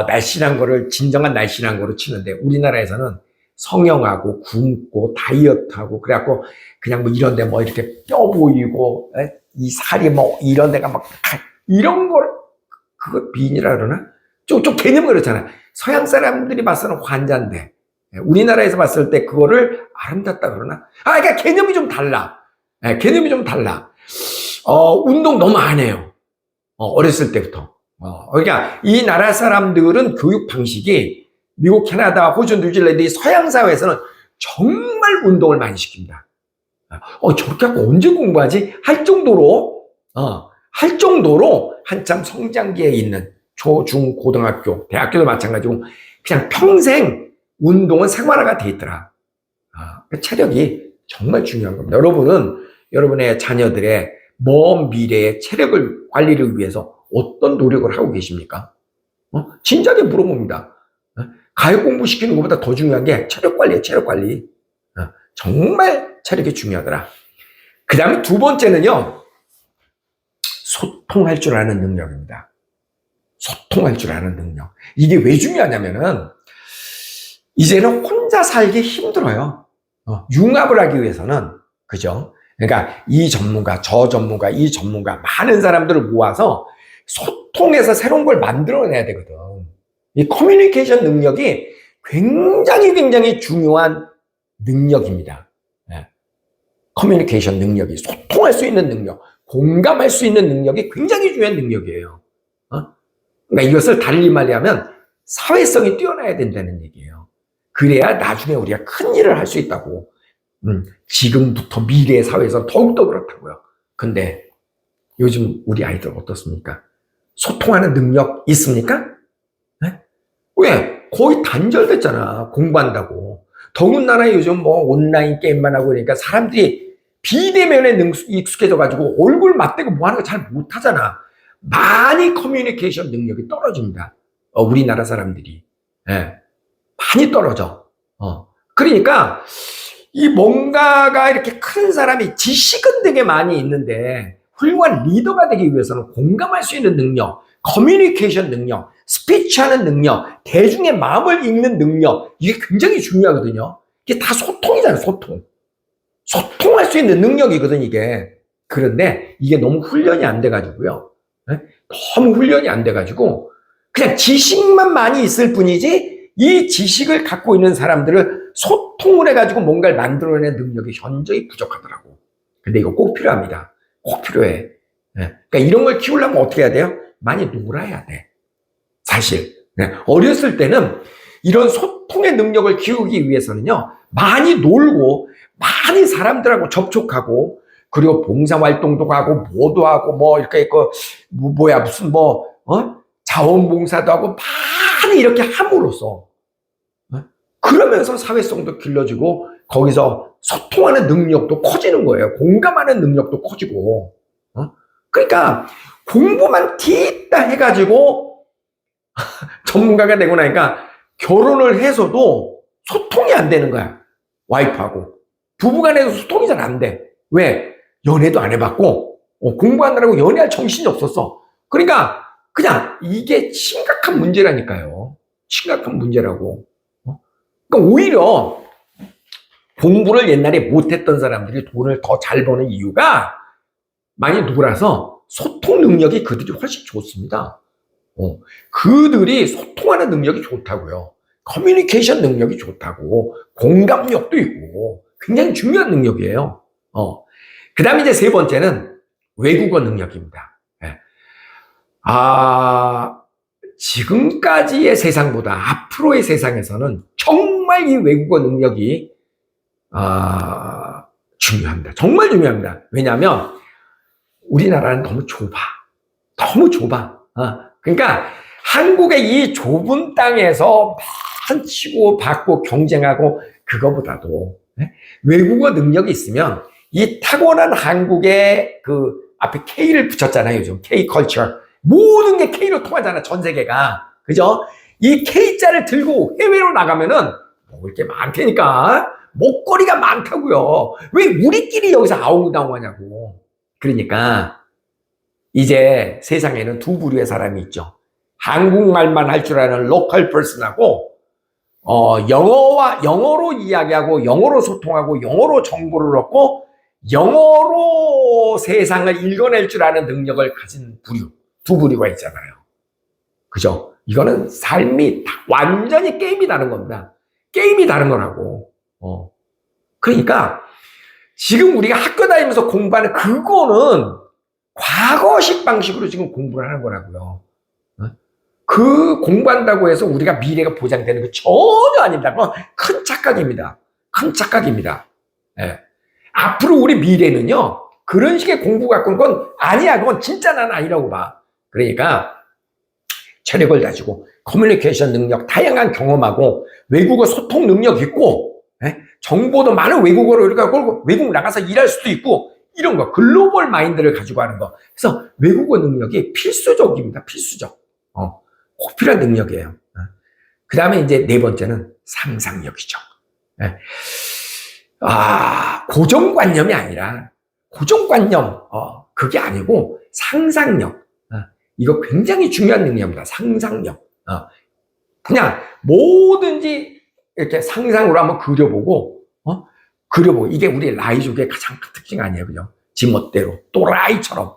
날씬한 거를 진정한 날씬한 거로 치는데, 우리나라에서는 성형하고 굶고 다이어트하고 그래갖고 그냥 이런 데 이렇게 뼈 보이고 이 살이 이런 데가 이런 걸 그걸 비인이라 그러나? 좀 개념이 그렇잖아. 서양 사람들이 봤을 때는 환자인데 우리나라에서 봤을 때 그거를 아름답다 그러나? 그러니까 개념이 좀 달라. 개념이 좀 달라. 운동 너무 안 해요. 어렸을 때부터. 그러니까 이 나라 사람들은 교육 방식이 미국, 캐나다, 호주, 뉴질랜드 이 서양 사회에서는 정말 운동을 많이 시킵니다. 저렇게 하고 언제 공부하지? 할 정도로 한참 성장기에 있는 초, 중, 고등학교, 대학교도 마찬가지고 그냥 평생 운동은 생활화가 돼 있더라. 체력이 정말 중요한 겁니다. 여러분은 여러분의 자녀들의 먼 미래의 체력을 관리를 위해서 어떤 노력을 하고 계십니까? 진작에 물어봅니다. 가요 공부 시키는 것보다 더 중요한 게 체력 관리예요, 체력 관리. 정말 체력이 중요하더라. 그 다음에 두 번째는요, 소통할 줄 아는 능력입니다. 소통할 줄 아는 능력. 이게 왜 중요하냐면은, 이제는 혼자 살기 힘들어요. 융합을 하기 위해서는, 그죠? 그러니까 이 전문가, 저 전문가, 이 전문가, 많은 사람들을 모아서 소통해서 새로운 걸 만들어내야 되거든. 이 커뮤니케이션 능력이 굉장히 중요한 능력입니다. 커뮤니케이션 능력이, 소통할 수 있는 능력, 공감할 수 있는 능력이 굉장히 중요한 능력이에요. 그러니까 이것을 달리 말하면 사회성이 뛰어나야 된다는 얘기예요. 그래야 나중에 우리가 큰 일을 할 수 있다고. 지금부터 미래의 사회에서 더욱더 그렇다고요. 근데 요즘 우리 아이들 어떻습니까? 소통하는 능력 있습니까? 네? 왜? 거의 단절됐잖아. 공부한다고. 더군다나 요즘 뭐 온라인 게임만 하고 그러니까 사람들이 비대면에 익숙해져가지고 얼굴 맞대고 뭐 하는 거 잘 못하잖아. 많이 커뮤니케이션 능력이 떨어집니다. 우리나라 사람들이. 예. 많이 떨어져. 그러니까 이 뭔가가 이렇게 큰 사람이 지식은 되게 많이 있는데 훌륭한 리더가 되기 위해서는 공감할 수 있는 능력, 커뮤니케이션 능력, 스피치하는 능력, 대중의 마음을 읽는 능력, 이게 굉장히 중요하거든요. 이게 다 소통이잖아요, 소통. 소통할 수 있는 능력이거든, 이게. 그런데 이게 너무 훈련이 안 돼가지고요. 네? 너무 훈련이 안 돼가지고 그냥 지식만 많이 있을 뿐이지 이 지식을 갖고 있는 사람들을 소통을 해가지고 뭔가를 만들어내는 능력이 현저히 부족하더라고. 근데 이거 꼭 필요합니다. 꼭 필요해. 네. 그러니까 이런 걸 키우려면 어떻게 해야 돼요? 많이 놀아야 돼. 사실. 네. 어렸을 때는 이런 소통의 능력을 키우기 위해서는요, 많이 놀고, 많이 사람들하고 접촉하고, 그리고 봉사활동도 하고, 뭐도 하고, 뭐, 이렇게, 자원봉사도 하고, 많이 이렇게 함으로써, 그러면서 사회성도 길러지고, 거기서 소통하는 능력도 커지는 거예요. 공감하는 능력도 커지고. 그러니까, 공부만 뒤있다 해가지고, 전문가가 되고 나니까, 결혼을 해서도 소통이 안 되는 거야. 와이프하고. 부부간에도 소통이 잘 안 돼. 왜? 연애도 안 해봤고, 공부하느라고 연애할 정신이 없었어. 그러니까, 그냥 이게 심각한 문제라니까요. 심각한 문제라고. 그러니까 오히려 공부를 옛날에 못했던 사람들이 돈을 더 잘 버는 이유가 많이 놀아서 소통 능력이 그들이 훨씬 좋습니다. 그들이 소통하는 능력이 좋다고요. 커뮤니케이션 능력이 좋다고. 공감력도 있고 굉장히 중요한 능력이에요. 그 다음에 이제 세 번째는 외국어 능력입니다. 지금까지의 세상보다 앞으로의 세상에서는 정말 이 외국어 능력이 중요합니다. 정말 중요합니다. 왜냐하면 우리나라는 너무 좁아. 너무 좁아. 그러니까 한국의 이 좁은 땅에서 만 치고 받고 경쟁하고 그거보다도 외국어 능력이 있으면 이 타고난 한국의 그 앞에 K를 붙였잖아요. 요즘 K 컬처. 모든 게 K로 통하잖아. 전 세계가. 그죠? 이 K자를 들고 해외로 나가면은 먹을 게 많다니까. 먹거리가 많다고요. 왜 우리끼리 여기서 아웅다웅 하냐고. 그러니까 이제 세상에는 두 부류의 사람이 있죠. 한국말만 할 줄 아는 로컬 퍼슨하고 영어로 이야기하고 영어로 소통하고 영어로 정보를 얻고 영어로 세상을 읽어낼 줄 아는 능력을 가진 부류, 두 부류가 있잖아요. 그죠? 이거는 삶이 완전히 게임이 다른 겁니다. 게임이 다른 거라고. 그러니까 지금 우리가 학교 다니면서 공부하는 그거는 과거식 방식으로 지금 공부를 하는 거라고요. 그 공부한다고 해서 우리가 미래가 보장되는 거 전혀 아닙니다. 그건 큰 착각입니다. 큰 착각입니다. 예. 앞으로 우리 미래는요, 그런 식의 공부 갖고는 건 아니야. 그건 진짜 난 아니라고 봐. 그러니까 체력을 가지고 커뮤니케이션 능력, 다양한 경험하고 외국어 소통 능력 있고, 정보도 많은 외국어로 이렇게 하고 외국 나가서 일할 수도 있고, 이런 거 글로벌 마인드를 가지고 하는 거. 그래서 외국어 능력이 필수적입니다. 필수적. 꼭 필요한 능력이에요. 그 다음에 이제 네 번째는 상상력이죠. 고정관념이 아니라 고정관념 그게 아니고 상상력. 이거 굉장히 중요한 능력입니다. 상상력. 그냥 뭐든지 이렇게 상상으로 한번 그려보고 이게 우리 라이족의 가장 큰 특징 아니에요, 그죠? 지멋대로 또라이처럼.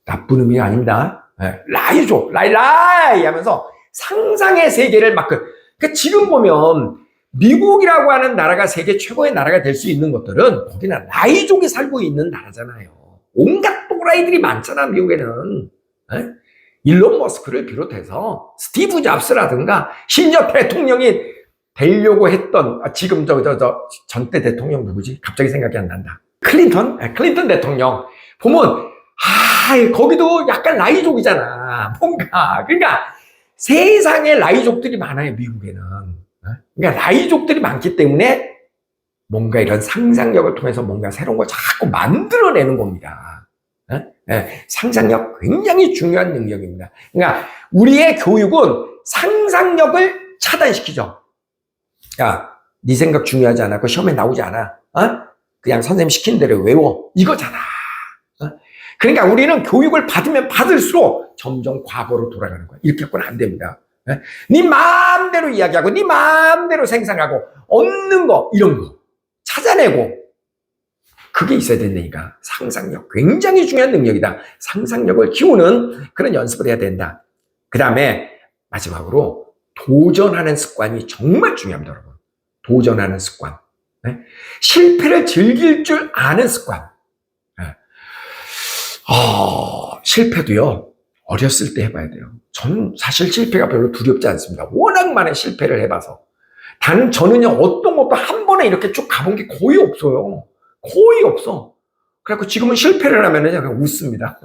나쁜 의미가 아닙니다. 라이족, 라이 하면서 상상의 세계를 그러니까 지금 보면 미국이라고 하는 나라가 세계 최고의 나라가 될 수 있는 것들은 거기는 라이족이 살고 있는 나라잖아요. 온갖 또라이들이 많잖아, 미국에는. 일론 머스크를 비롯해서 스티브 잡스라든가 심지어 대통령이 되려고 했던 지금 전때 대통령 누구지? 갑자기 생각이 안 난다. 클린턴 대통령 보면 거기도 약간 라이족이잖아. 뭔가 그러니까 세상에 라이족들이 많아요, 미국에는. 그러니까 라이족들이 많기 때문에 뭔가 이런 상상력을 통해서 뭔가 새로운 걸 자꾸 만들어내는 겁니다. 상상력 굉장히 중요한 능력입니다. 그러니까 우리의 교육은 상상력을 차단시키죠. 야, 네 생각 중요하지 않아. 그 시험에 나오지 않아. 그냥 선생님 시키는 대로 외워. 이거잖아. 그러니까 우리는 교육을 받으면 받을수록 점점 과거로 돌아가는 거야. 이렇게 하고는 안 됩니다. 네 마음대로 이야기하고 네 마음대로 생각하고 얻는 거 이런 거 찾아내고 그게 있어야 된다니까. 상상력 굉장히 중요한 능력이다. 상상력을 키우는 그런 연습을 해야 된다. 그 다음에 마지막으로 도전하는 습관이 정말 중요합니다, 여러분. 도전하는 습관. 실패를 즐길 줄 아는 습관. 실패도요, 어렸을 때 해봐야 돼요. 저는 사실 실패가 별로 두렵지 않습니다. 워낙 많은 실패를 해봐서. 저는요, 어떤 것도 한 번에 이렇게 쭉 가본 게 거의 없어요. 거의 없어. 그래갖고 지금은 실패를 하면은 그냥 웃습니다.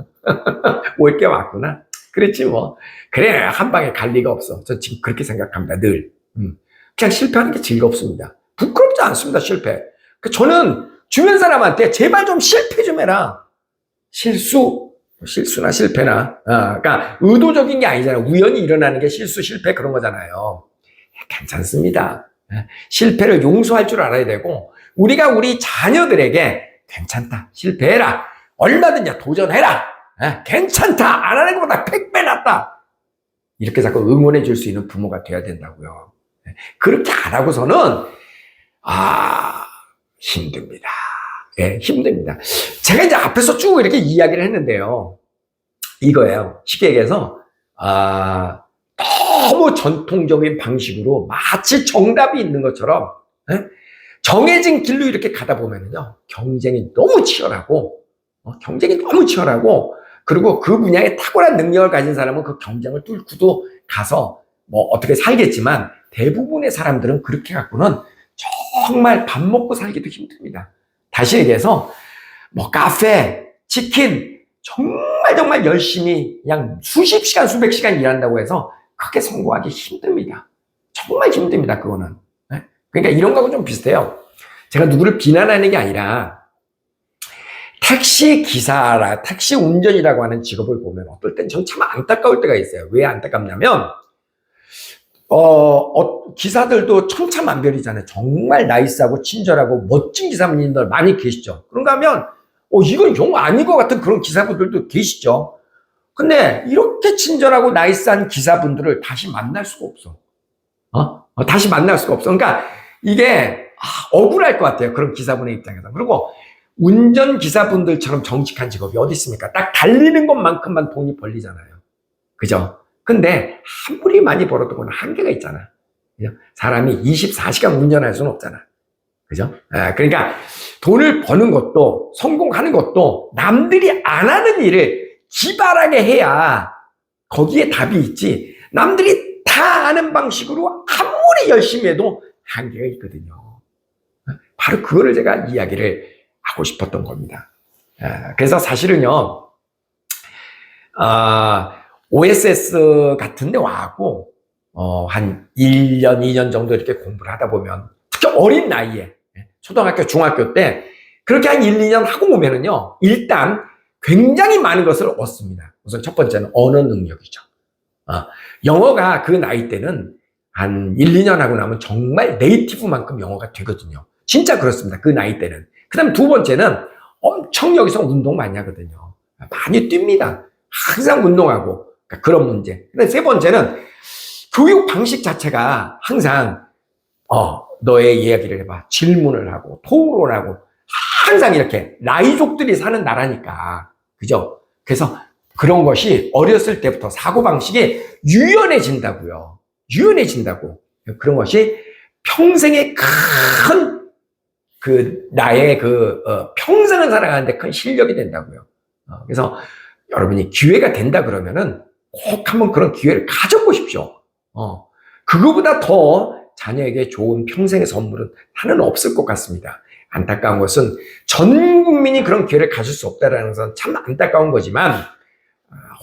올 게 왔구나. 그랬지 뭐. 그래, 한 방에 갈 리가 없어. 저 지금 그렇게 생각합니다, 늘. 그냥 실패하는 게 즐겁습니다. 부끄럽지 않습니다, 실패. 저는 주변 사람한테 제발 좀 실패 좀 해라. 실수나 실패나, 그러니까 의도적인 게 아니잖아요. 우연히 일어나는 게 실수, 실패 그런 거잖아요. 괜찮습니다. 실패를 용서할 줄 알아야 되고, 우리가 우리 자녀들에게 괜찮다, 실패해라, 얼마든지 도전해라, 괜찮다, 안 하는 것보다 100배 낫다, 이렇게 자꾸 응원해 줄 수 있는 부모가 돼야 된다고요. 그렇게 안 하고서는 힘듭니다. 힘듭니다. 제가 이제 앞에서 쭉 이렇게 이야기를 했는데요, 이거예요. 쉽게 얘기해서 너무 전통적인 방식으로 마치 정답이 있는 것처럼 정해진 길로 이렇게 가다 보면은요, 경쟁이 너무 치열하고 그리고 그 분야에 탁월한 능력을 가진 사람은 그 경쟁을 뚫고도 가서 뭐 어떻게 살겠지만, 대부분의 사람들은 그렇게 갖고는 정말 밥 먹고 살기도 힘듭니다. 다시 얘기해서 뭐 카페, 치킨 정말 열심히 그냥 수십 시간, 수백 시간 일한다고 해서 크게 성공하기 힘듭니다. 정말 힘듭니다, 그거는. 그러니까 이런 거하고 좀 비슷해요. 제가 누구를 비난하는 게 아니라, 택시 기사라, 택시 운전이라고 하는 직업을 보면 어떨 땐 전 참 안타까울 때가 있어요. 왜 안타깝냐면, 기사들도 천차만별이잖아요. 정말 나이스하고 친절하고 멋진 기사님들 많이 계시죠. 그런가 하면, 이건 영 아닌 것 같은 그런 기사분들도 계시죠. 근데 이렇게 친절하고 나이스한 기사분들을 다시 만날 수가 없어. 다시 만날 수가 없어. 그러니까 이게 억울할 것 같아요, 그런 기사분의 입장에서. 그리고 운전기사분들처럼 정직한 직업이 어디 있습니까? 딱 달리는 것만큼만 돈이 벌리잖아요. 그죠? 근데 아무리 많이 벌어도 그건 한계가 있잖아. 그죠? 사람이 24시간 운전할 수는 없잖아. 그죠? 그러니까 돈을 버는 것도, 성공하는 것도 남들이 안 하는 일을 기발하게 해야 거기에 답이 있지, 남들이 다 아는 방식으로 아무리 열심히 해도 한계가 있거든요. 바로 그거를 제가 이야기를 하고 싶었던 겁니다. 그래서 사실은요, OSS 같은 데 와갖고, 한 1년, 2년 정도 이렇게 공부를 하다 보면, 특히 어린 나이에, 초등학교, 중학교 때, 그렇게 한 1, 2년 하고 오면은요, 일단 굉장히 많은 것을 얻습니다. 우선 첫 번째는 언어 능력이죠. 영어가 그 나이 때는 한 1, 2년 하고 나면 정말 네이티브만큼 영어가 되거든요. 진짜 그렇습니다, 그 나이 때는. 그 다음에 두 번째는 엄청 여기서 운동 많이 하거든요. 많이 뜁니다. 항상 운동하고. 그러니까 그런 문제. 근데 세 번째는 교육 방식 자체가 항상, 너의 이야기를 해봐, 질문을 하고, 토론하고, 항상 이렇게 라이족들이 사는 나라니까. 그죠? 그래서 그런 것이 어렸을 때부터 사고방식이 유연해진다고요. 유연해진다고. 그런 것이 평생의 큰 나의 평생을 살아가는데 큰 실력이 된다고요. 그래서 여러분이 기회가 된다 그러면은 꼭 한번 그런 기회를 가져보십시오. 그거보다 더 자녀에게 좋은 평생의 선물은 하나는 없을 것 같습니다. 안타까운 것은 전 국민이 그런 기회를 가질 수 없다는 것은 참 안타까운 거지만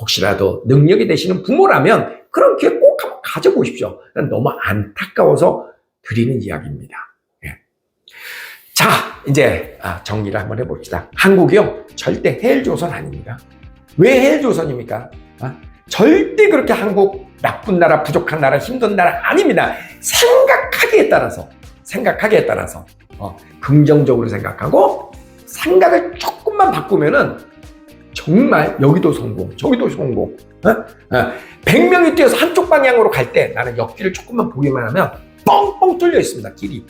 혹시라도 능력이 되시는 부모라면 그런 기회 꼭 한번 가져보십시오. 너무 안타까워서 드리는 이야기입니다. 예. 자, 이제 정리를 한번 해봅시다. 한국이요, 절대 헬조선 아닙니다. 왜 헬조선입니까? 절대 그렇게 한국 나쁜 나라, 부족한 나라, 힘든 나라 아닙니다. 생각하기에 따라서 긍정적으로 생각하고 생각을 조금만 바꾸면은 정말 여기도 성공, 저기도 성공. 100명이 뛰어서 한쪽 방향으로 갈 때 나는 옆길을 조금만 보기만 하면 뻥뻥 뚫려 있습니다, 길이.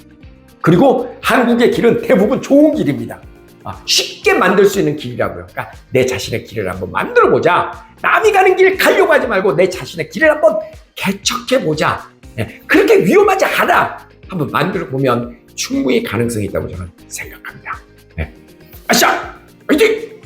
그리고 한국의 길은 대부분 좋은 길입니다. 쉽게 만들 수 있는 길이라고요. 그러니까 내 자신의 길을 한번 만들어 보자. 남이 가는 길 가려고 하지 말고 내 자신의 길을 한번 개척해 보자. 그렇게 위험하지 않아. 한번 만들어 보면 충분히 가능성이 있다고 저는 생각합니다. 아시아 화이팅!